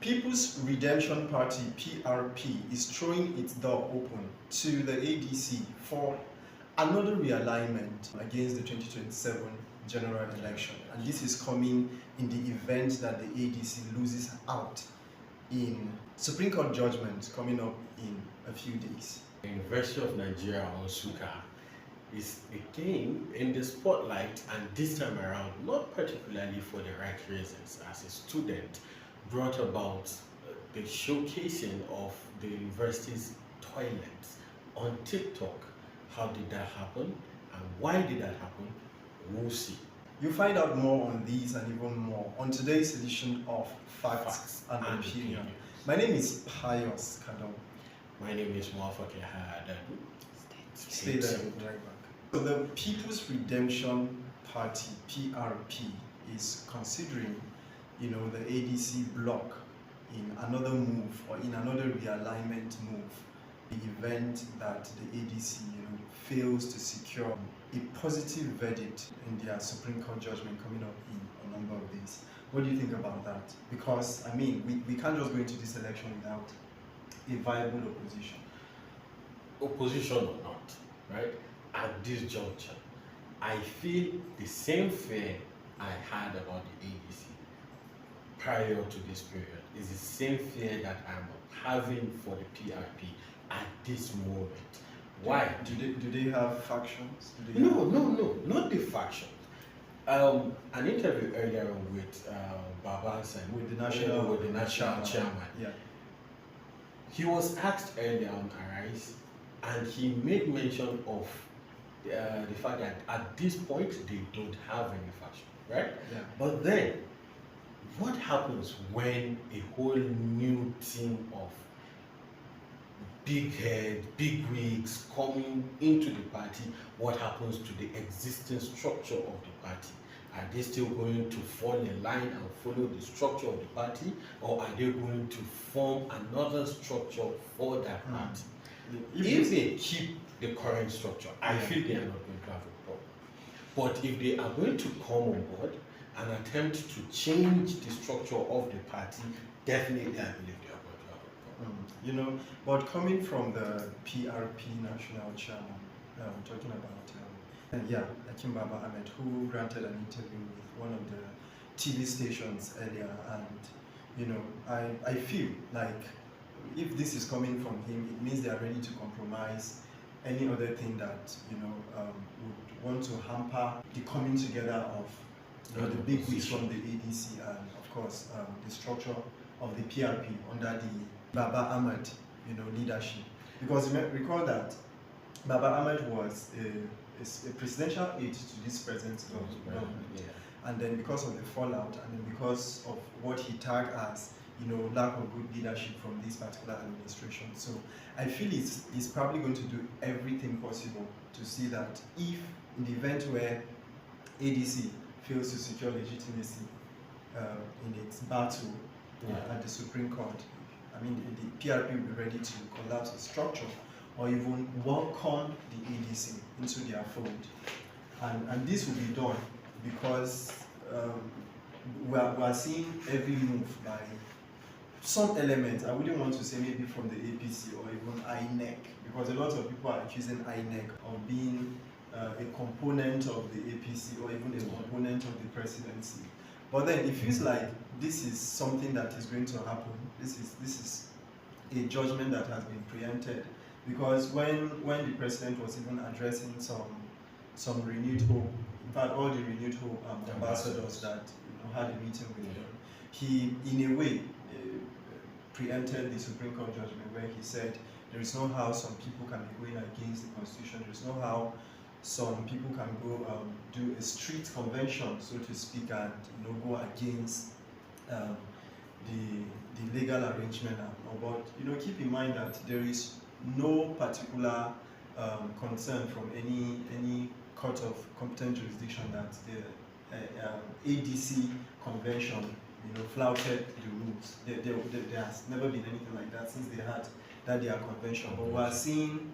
People's Redemption Party, PRP, is throwing its door open to the ADC for another realignment against the 2027 general election. And this is coming in the event that the ADC loses out in Supreme Court judgment coming up in a few days. The University of Nigeria, or SUKA, is again in the spotlight, and this time around, not particularly for the right reasons. As a student, brought about the showcasing of the university's toilets on TikTok. How did that happen, and why did that happen? We'll see. You'll find out more on these and even more on today's edition of Facts and Opinion. My name is Pius, Kadon. My name is Muwaffaq Adadu. Stay there, we'll be right back. So the People's Redemption Party, PRP, is considering, the ADC bloc in another move or in another realignment move, the event that the ADC, fails to secure a positive verdict in their Supreme Court judgment coming up in a number of days. What do you think about that? Because, we can't just go into this election without a viable opposition. Opposition or not, right? At this juncture, I feel the same fear I had about the ADC prior to this period is the same fear that I'm having for the PRP at this moment. Why? Do they have factions? No, not the faction. An interview earlier on with Baba with the national chairman. Yeah. He was asked earlier on Arise, and he made mention of the fact that at this point they don't have any faction, right? Yeah. But then, what happens when a whole new team of big heads, big wigs coming into the party? What happens to the existing structure of the party? Are they still going to fall in line and follow the structure of the party, or are they going to form another structure for that party? If they keep the current structure, I feel they are not going to have a problem. But if they are going to come on board and attempt to change the structure of the party, definitely I believe they are going to have a problem. But coming from the PRP national chairman, talking about Akim Baba Ahmed, who granted an interview with one of the TV stations earlier, and I feel like if this is coming from him, it means they are ready to compromise any other thing that would want to hamper the coming together of the big wigs from the ADC and of course the structure of the PRP under the Baba Ahmed leadership. Because recall that Baba Ahmed was a presidential aide to this present government, and then because of the fallout and then because of what he tagged as lack of good leadership from this particular administration. So I feel he's probably going to do everything possible to see that if in the event where ADC fails to secure legitimacy in its battle at the Supreme Court, the PRP will be ready to collapse the structure or even welcome the ADC into their fold. And this will be done because we are seeing every move by some elements. I wouldn't want to say maybe from the APC or even INEC, because a lot of people are accusing INEC of being a component of the APC or even a component of the presidency. But then it feels like this is something that is going to happen. This is a judgment that has been preempted, because when the president was even addressing some renewed hope, in fact all the renewed hope ambassadors that had a meeting with him, he in a way preempted the Supreme Court judgment where he said there is no how some people can be going against the Constitution, there is no how some people can go do a street convention, so to speak, and go against the legal arrangement. But keep in mind that there is no particular concern from any court of competent jurisdiction that the ADC convention flouted the rules. There has never been anything like that since they had that their convention. But we are seeing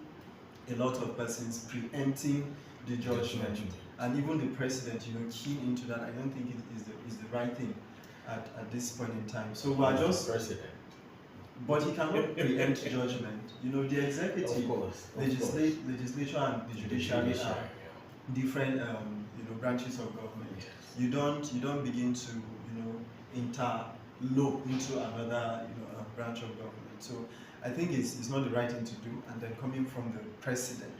a lot of persons preempting the judgment, and even the president, keying into that. I don't think it is the right thing. at this point in time. So we are just president. but he cannot preempt judgment. You know, the executive, legislature, and the judiciary are different, branches of government. Yes. You don't begin to, interlope into another, branch of government. So I think it's not the right thing to do. And then coming from the president,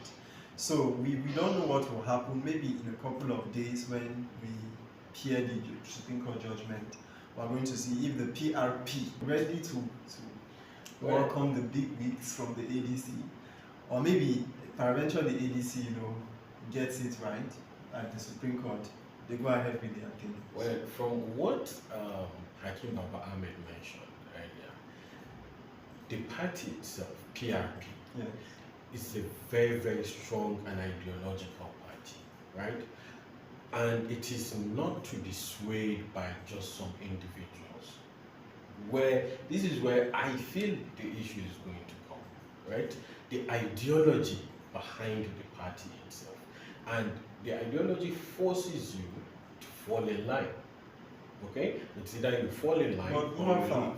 so we don't know what will happen. Maybe in a couple of days when we hear the Supreme Court judgment, we're going to see if the PRP ready to welcome the big wigs from the ADC, or maybe eventually the ADC, gets it right at the Supreme Court. They go ahead with their thing. Well, from what Hakim Baba Ahmed mentioned earlier, the party itself, PRP, Yeah. is a very, very strong and ideological party, right? And it is not to be swayed by just some individuals. This is where I feel the issue is going to come, right? The ideology behind the party itself. And the ideology forces you to fall in line. Okay? It's either you fall in line But or you Muwaffaq,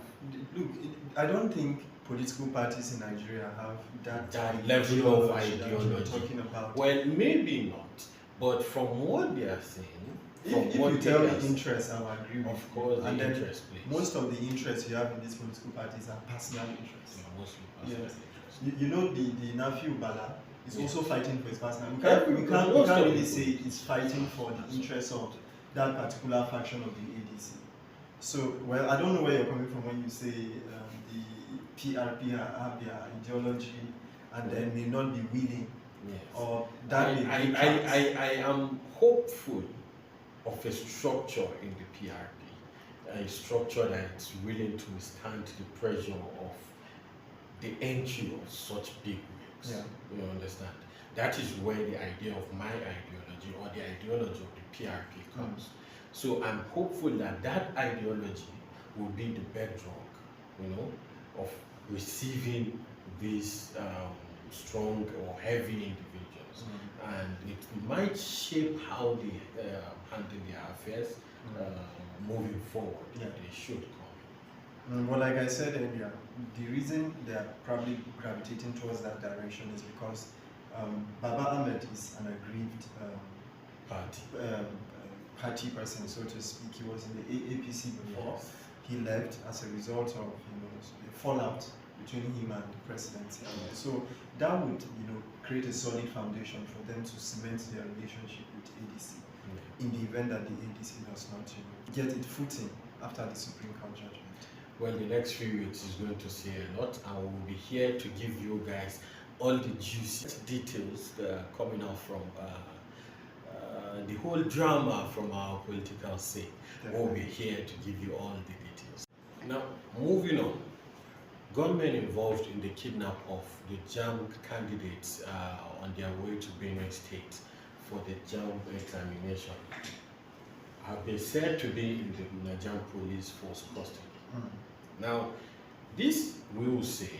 look, I don't think political parties in Nigeria have that level of that you're ideology. talking about. Well, maybe not, but from what they are saying, If you tell me interest, I will agree with of course, you. And the then interest plays. most of the interests you have in these political parties are personal interests. Yeah, mostly personal Yes. interest. You know the nephew Bala is Yes. also fighting for his personal. We Most can't of really them. say he's fighting for the interests of that particular faction of the ADC. So, well, I don't know where you're coming from when you say the PRP have their ideology and then may not be willing, Yes. or that may be I am hopeful of a structure in the PRP, a structure that's willing to withstand the pressure of the entry of such big wigs. Yeah. You understand? That is where the idea of my ideology or the ideology of the PRP comes. So I'm hopeful that that ideology will be the bedrock, of receiving these strong or heavy individuals. And it might shape how they handle their affairs moving forward. Yeah. They should come. Well, like I said earlier, the reason they are probably gravitating towards that direction is because Baba Ahmed is an aggrieved party person, so to speak. He was in the APC before. Yes. He left as a result of the fallout between him and the presidency. So that would create a solid foundation for them to cement their relationship with ADC in the event that the ADC does not get its footing after the Supreme Court judgment. Well, the next few weeks is going to say a lot, and we will be here to give you guys all the juicy details that are coming out from the whole drama from our political scene. We'll be here to give you all the details. Now, moving on. Gunmen involved in the kidnap of the JAM candidates on their way to Benue State for the JAM examination have been said to be in the Nigerian police force custody. Now, this we will say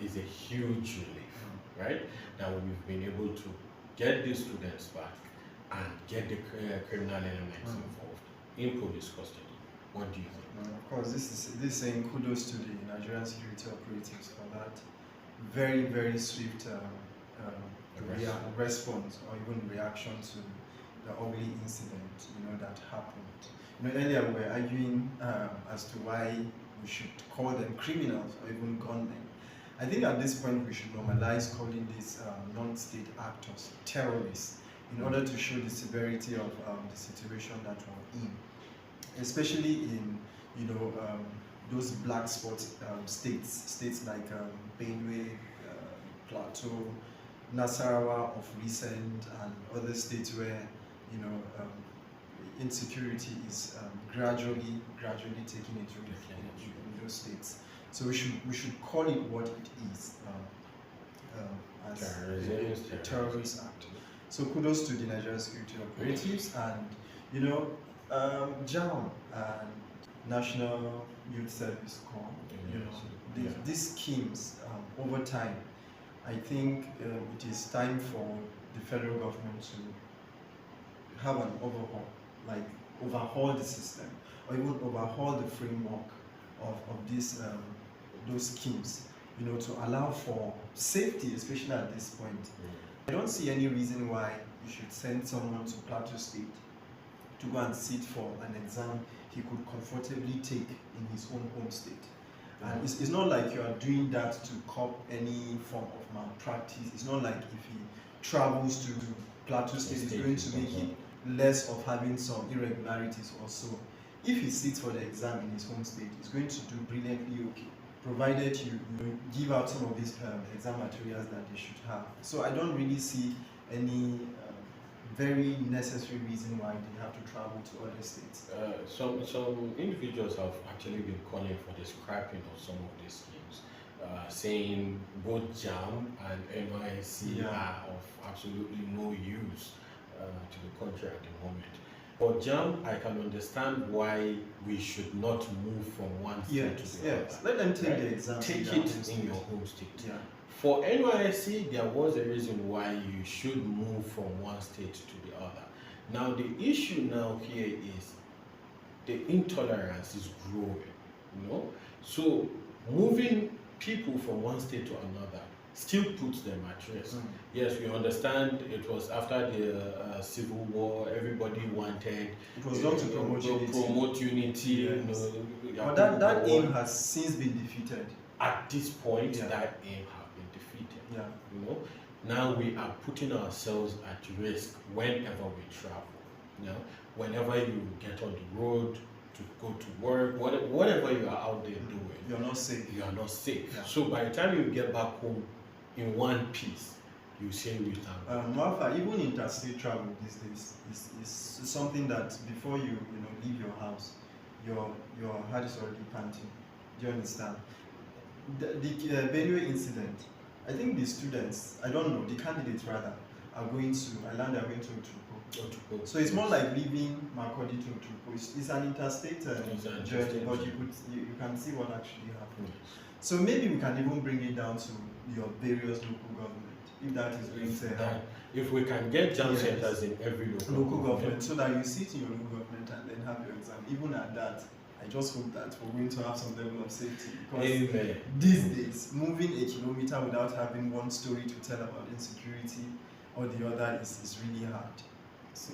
is a huge relief, right? That we've been able to get these students back and get the criminal elements involved in police custody. What do you think? Of course, this is saying kudos to the Nigerian security operatives for that very, very swift response or even reaction to the ugly incident that happened. Earlier we were arguing as to why we should call them criminals or even gunmen. I think at this point we should normalize calling these non-state actors terrorists in order to show the severity of the situation that we're in, especially in those black spot states like Benue, Plateau, Nasarawa of recent, and other states where insecurity is gradually taking its root in those states. So we should call it what it is, as a terrorist act. So kudos to the Nigerian security operatives and JAM and National Youth Service Corps. These schemes over time, I think it is time for the federal government to have an overhaul. Like overhaul the system or even overhaul the framework of this those schemes, you know, to allow for safety, especially at this point. I don't see any reason why you should send someone to Plateau State to go and sit for an exam he could comfortably take in his own home state. And it's not like you are doing that to cop any form of malpractice. It's not like if he travels to Plateau State, it's going to make it less of having some irregularities or so. If he sits for the exam in his home state, he's going to do brilliantly okay, provided you give out some of these exam materials that they should have. So I don't really see any very necessary reason why they have to travel to other states. Some individuals have actually been calling for the scrapping of some of these schemes, saying both JAM and NYSC are of absolutely no use to the country at the moment. For JAM, I can understand why we should not move from one state to the other. Let them take the exam. Take it in your home state. Yeah. For NYSC, there was a reason why you should move from one state to the other. Now, the issue now here is the intolerance is growing, you know? So, moving people from one state to another still puts them at risk. Yes, we understand it was after the Civil War, everybody wanted it was done to promote unity. Yes. You know, but that aim has since been defeated. At this point, that aim has been defeated. Yeah. You know, now we are putting ourselves at risk whenever we travel. You know, whenever you get on the road to go to work, whatever you are out there doing, you're not safe. You are not safe. Yeah. So by the time you get back home in one piece, you say we thank God. Muwaffaq, even interstate travel these days is something that before you leave your house, your heart is already panting. Do you understand? The Benue incident, I think the students, I don't know, the candidates rather, are going to, I learned they're going to Otukpo. So it's more like leaving Makurdi to Otukpo. It's an interstate journey, but you can see what actually happened. So maybe we can even bring it down to your various local government, if that is going to help. If we can get jam centers in every local government, so that you sit in your local government and then have your exam. Even at that, I just hope that we're going to have some level of safety, because these days, moving a kilometer without having one story to tell about insecurity or the other is really hard. So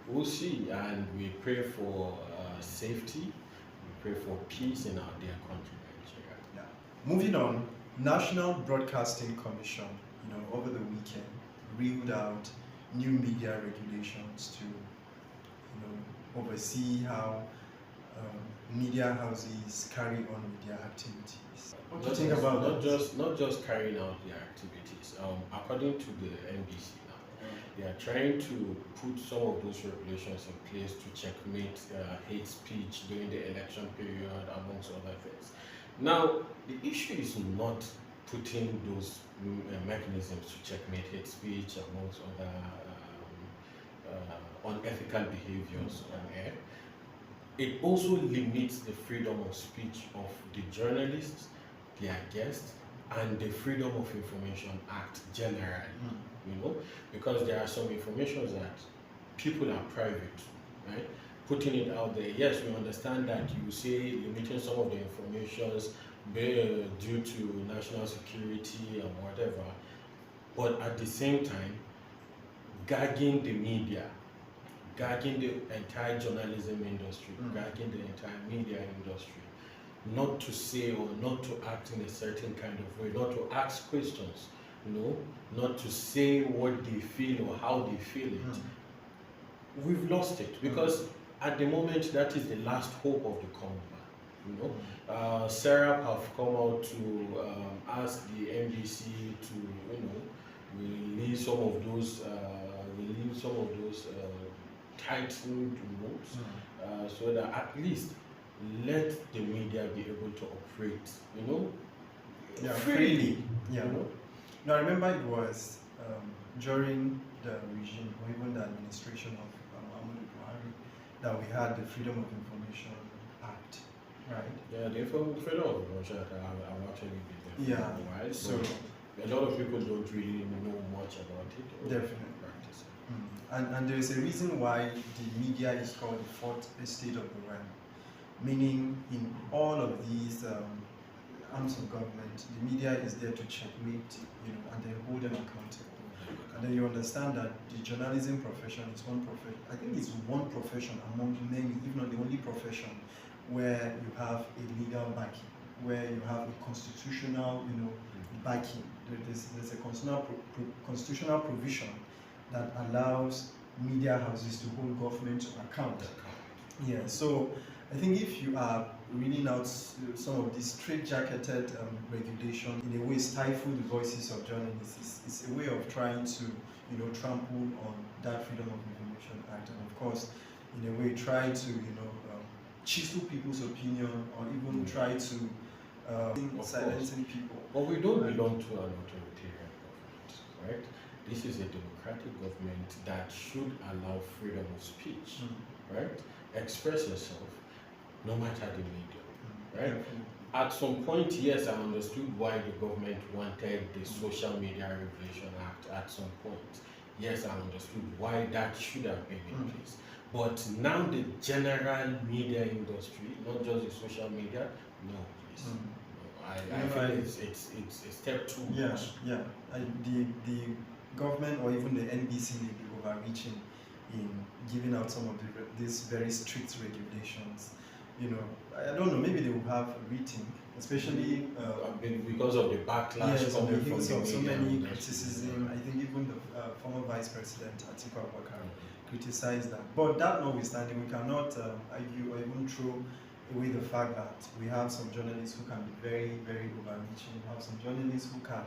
we'll see, and we pray for safety. We pray for peace in our dear country, Nigeria. Yeah. Moving on, National Broadcasting Commission, over the weekend, reeled out new media regulations to, oversee how media houses carry on with their activities. What do you think about that? Not just carrying out their activities. According to the NBC now, they are trying to put some of those regulations in place to checkmate hate speech during the election period, amongst other things. Now, the issue is not putting those mechanisms to checkmate hate speech, amongst other unethical behaviors on air. It also limits the freedom of speech of the journalists, their guests, and the Freedom of Information Act generally, because there are some information that people are private, right? Putting it out there, yes, we understand that you say limiting some of the informations due to national security and whatever, but at the same time, gagging the media, gagging the entire journalism industry, gagging the entire media industry, not to say or not to act in a certain kind of way, not to ask questions, not to say what they feel or how they feel it. We've lost it, because at the moment that is the last hope of the common man. Serap have come out to ask the NBC to release some of those tightened rules, so that at least let the media be able to operate, freely. Yeah. Now, I remember it was during the regime or even the administration of Muhammadu Buhari that we had the Freedom of Information Act, right? Yeah, the Freedom of Information Act, I've actually been there for a while, so a lot of people don't really know much about it. Definitely. Practice it. And there is a reason why the media is called the fourth estate of the realm, meaning in all of these arms of government, the media is there to checkmate, and then hold them accountable. And then you understand that the journalism profession is one profession. I think it's one profession among many, if not the only profession, where you have a legal backing, where you have a constitutional, backing. There's a constitutional provision that allows media houses to hold government to account. Yeah. So I think if you are reading out some of these straight-jacketed regulation, in a way stifle the voices of journalists, it's a way of trying to, trample on that Freedom of Information Act, and of course, in a way, try to, chisel people's opinion, or even try to silencing people. But we don't belong to an authoritarian government, right? This is a democratic government that should allow freedom of speech, right? Express yourself, no matter the medium, right? At some point, yes, I understood why the government wanted the Social Media Regulation Act at some point. Yes, I understood why that should have been in place. But now the general media industry, not just the social media, no, please. I feel it's a step too much. Yeah. The government or even the NBC may be overreaching in giving out some of these very strict regulations. I don't know, maybe they will have a rethink, especially because of the backlash on the coming heels from of the so media many industry. criticism. I think even the former Vice President Atiku Abubakar criticized that. But that notwithstanding, we cannot argue or even throw away the fact that we have some journalists who can be very, very overreaching. We have some journalists who can,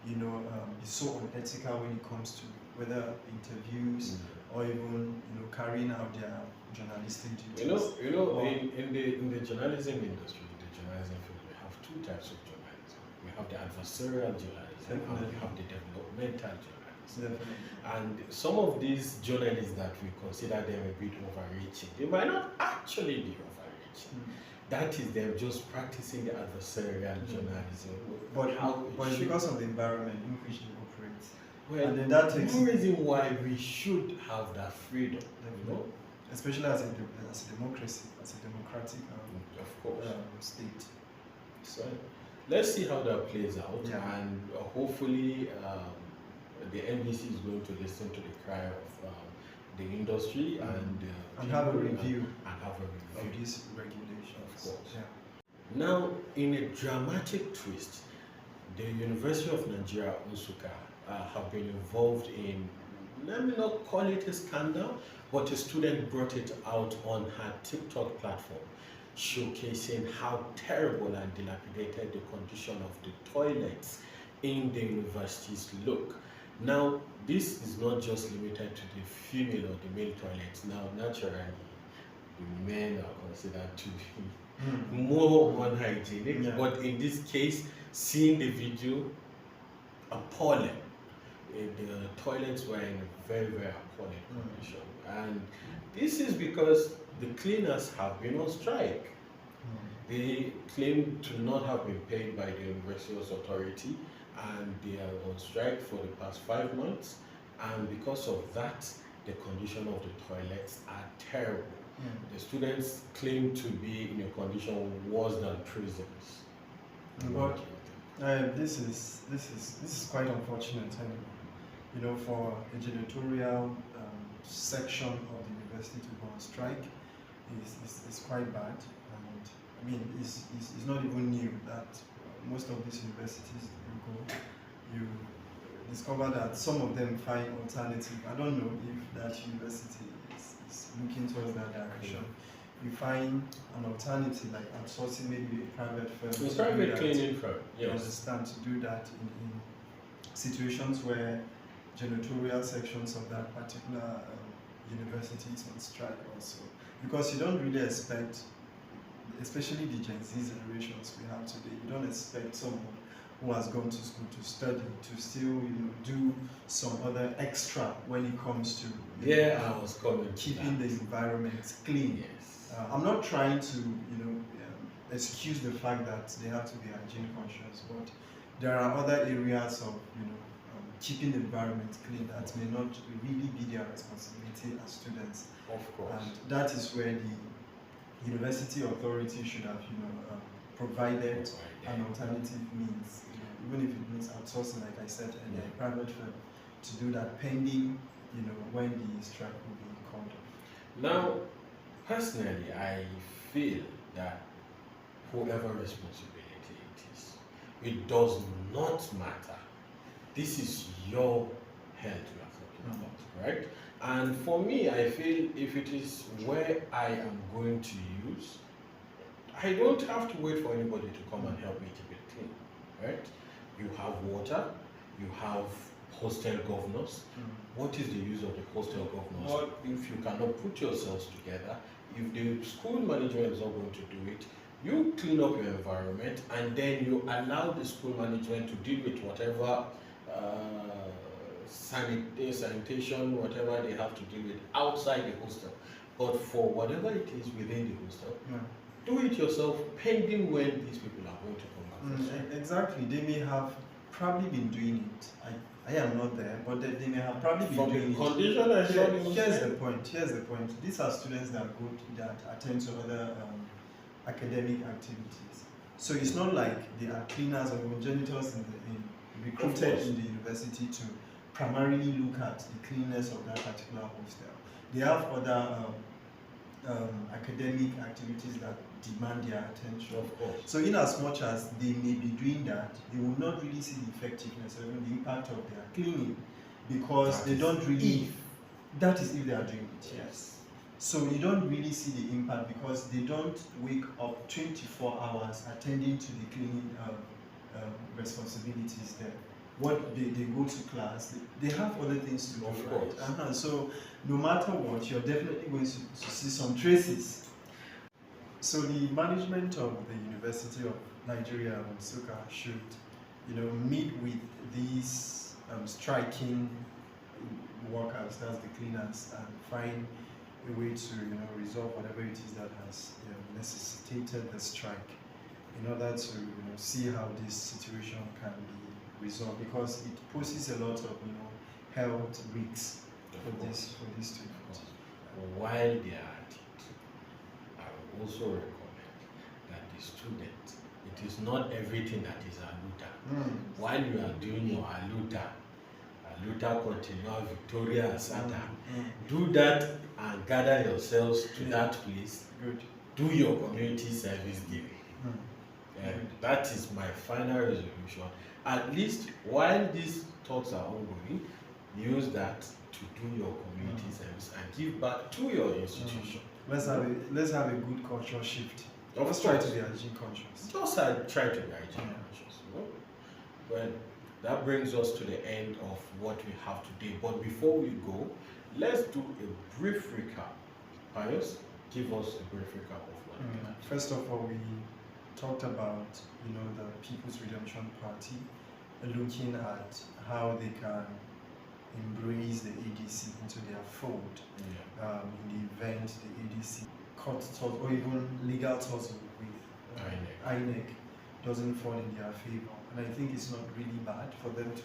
be so unethical when it comes to whether interviews or even, carrying out their journalistic duties. In the journalism industry, the journalism field, we have two types of journalism. We have the adversarial journalism and we have the developmental journalism. And some of these journalists that we consider them a bit overreaching, they might not actually be overreaching. That is them just practicing the adversarial journalism. But it's because of the environment in which they operate. Well, and then that takes no reason why we should have that freedom, especially as a democracy, as a democratic of course. State. So let's see how that plays out, and hopefully the NBC is going to listen to the cry of the industry and have a review of these regulations. Of course. Yeah. Now, in a dramatic twist, the University of Nigeria, Nsukka, have been involved in, let me not call it a scandal, but a student brought it out on her TikTok platform, showcasing how terrible and dilapidated the condition of the toilets in the universities look. Now, this is not just limited to the female or the male toilets. Now, naturally, the men are considered to be more unhygienic, but in this case, seeing the video, appalling. The toilets were in a very, very appalling condition. And this is because the cleaners have been on strike. They claim to not have been paid by the university's authority, and they are on strike for the past 5 months. And because of that, the condition of the toilets are terrible. The students claim to be in a condition worse than prisons. But this is quite unfortunate. For a janitorial section of the university to go on strike is quite bad. And I mean, it's not even new that most of these universities you discover that some of them find alternative. I don't know if that university is looking towards that direction. You find an alternative, like outsourcing maybe a private firm. A private cleaning firm, yes. You understand, to do that in situations where janitorial sections of that particular university is on strike also. Because you don't really expect, especially the Gen Z generations we have today, you don't expect someone who has gone to school to study to still do some other extra when it comes to I was coming keeping the environment clean. Yes. I'm not trying to excuse the fact that they have to be hygiene conscious, but there are other areas of keeping the environment clean, that may not really be their responsibility as students. Of course. And that is where the university authority should have, provided an alternative means, even if it means outsourcing, like I said, and a private firm to do that pending, when the strike will be called off. Now, personally, I feel that whoever responsibility it is, it does not matter. This is your health we are talking about, right? And for me, I feel if it is where I am going to use, I don't have to wait for anybody to come and help me keep it clean, right? You have water, you have hostel governors. What is the use of the hostel governors? Well, if you cannot put yourselves together, if the school management is not going to do it, you clean up your environment and then you allow the school management to deal with whatever sanitation, whatever they have to deal with outside the hostel. But for whatever it is within the hostel, do it yourself pending when these people are going to come back. Exactly. They may have probably been doing it. I am not there, but they may have probably been doing it. Condition I saw. Here's the point. These are students that attend to other academic activities. So it's not like they are cleaners or even janitors recruited in the university to primarily look at the cleanliness of that particular hostel. They have other academic activities that demand their attention. Of course. So in as much as they may be doing that, they will not really see the effectiveness or even the impact of their cleaning, because they don't really, that is if they are doing it, yes. So you don't really see the impact because they don't wake up 24 hours attending to the cleaning responsibilities there. What they go to class, they have other things to do. Of course. So no matter what, you're definitely going to see some traces. So the management of the University of Nigeria, Nsukka, should, meet with these striking workers, that's the cleaners, and find a way to, resolve whatever it is that has necessitated the strike, in order to, see how this situation can be resolved, because it poses a lot of, health risks for these students. While they are at it, I would also recommend that the student, it is not everything that is aluta. While you are doing your aluta continua Victoria Asata, do that and gather yourselves to that place. Good. Do your community service giving. That is my final resolution. At least while these talks are ongoing, use that to do your community service and give back to your institution. Let's have a good cultural shift. Let's try to be hygiene conscious. Just try to be hygiene conscious. Well, that brings us to the end of what we have today. But before we go, let's do a brief recap. Pius, give us a brief recap of what we had. First of all, we talked about the People's Redemption Party, looking at how they can embrace the ADC into their fold. In the event the ADC court tussle or even legal tussle with INEC doesn't fall in their favor. And I think it's not really bad for them to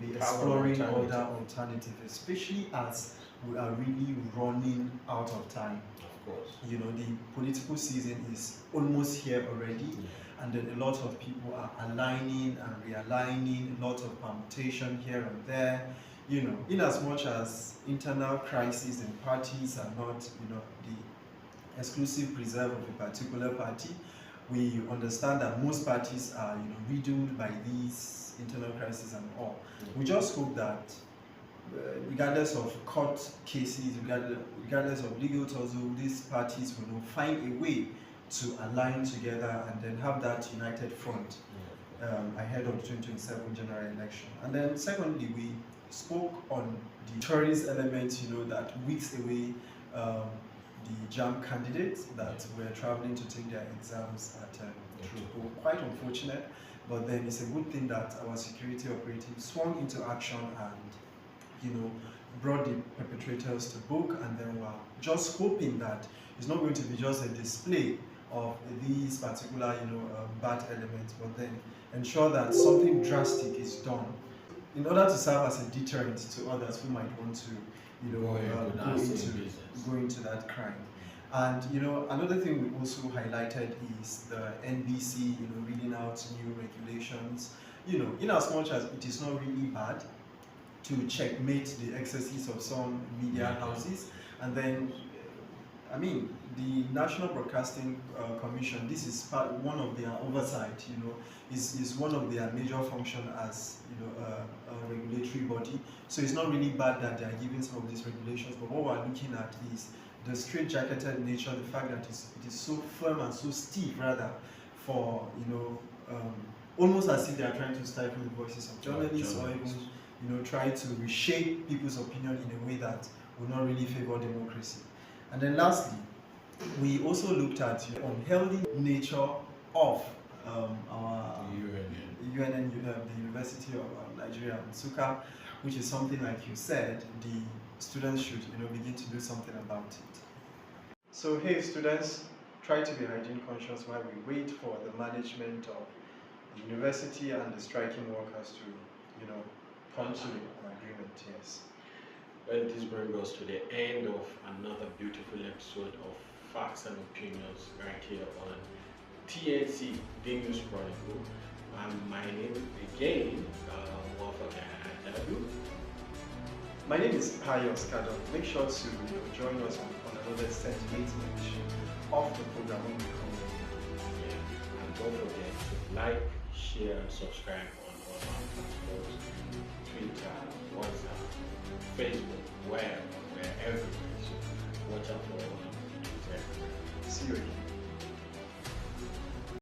be exploring other alternatives, especially as we are really running out of time. Of course. The political season is almost here already, and then a lot of people are aligning and realigning, a lot of permutation here and there. In as much as internal crises in parties are not, the exclusive preserve of a particular party, we understand that most parties are, riddled by these internal crises and all. We just hope that, regardless of court cases, regardless of legal tussle, these parties will find a way to align together and then have that united front ahead of the 2027 general election. And then secondly, we spoke on the tourist element, that weeks away the JAM candidates that were traveling to take their exams at Chronicle. Quite unfortunate, but then it's a good thing that our security operatives swung into action and brought the perpetrators to book, and then we're just hoping that it's not going to be just a display of these particular bad elements, but then ensure that something drastic is done in order to serve as a deterrent to others who might want to, go into that crime. And another thing we also highlighted is the NBC, reading out new regulations. In as much as it is not really bad to checkmate the excesses of some media houses, and then, I mean, the National Broadcasting Commission, this is one of their oversight, is one of their major function as, a regulatory body. So it's not really bad that they are giving some of these regulations, but what we're looking at is the straight-jacketed nature, the fact that it is so firm and so stiff, rather, for, almost as if they are trying to stifle the voices of journalists, or even, try to reshape people's opinion in a way that will not really favor democracy. And then lastly, we also looked at the unhealthy nature of our UNN, the University of Nigeria, Nsukka, which is something, like you said, the students should begin to do something about it. So hey students, try to be hygiene conscious while we wait for the management of the university and the striking workers to come to an agreement. Yes. Well, this brings us to the end of another beautiful episode of Facts and Opinions right here on TNC, the News Chronicle. My name again, Muwaffaq and Adadu. My name is Pius, Kadon. Make sure to join us on another 78th edition of the program when we come in. Yeah. And don't forget to like, share, and subscribe on all our platforms: Twitter, WhatsApp, Facebook, where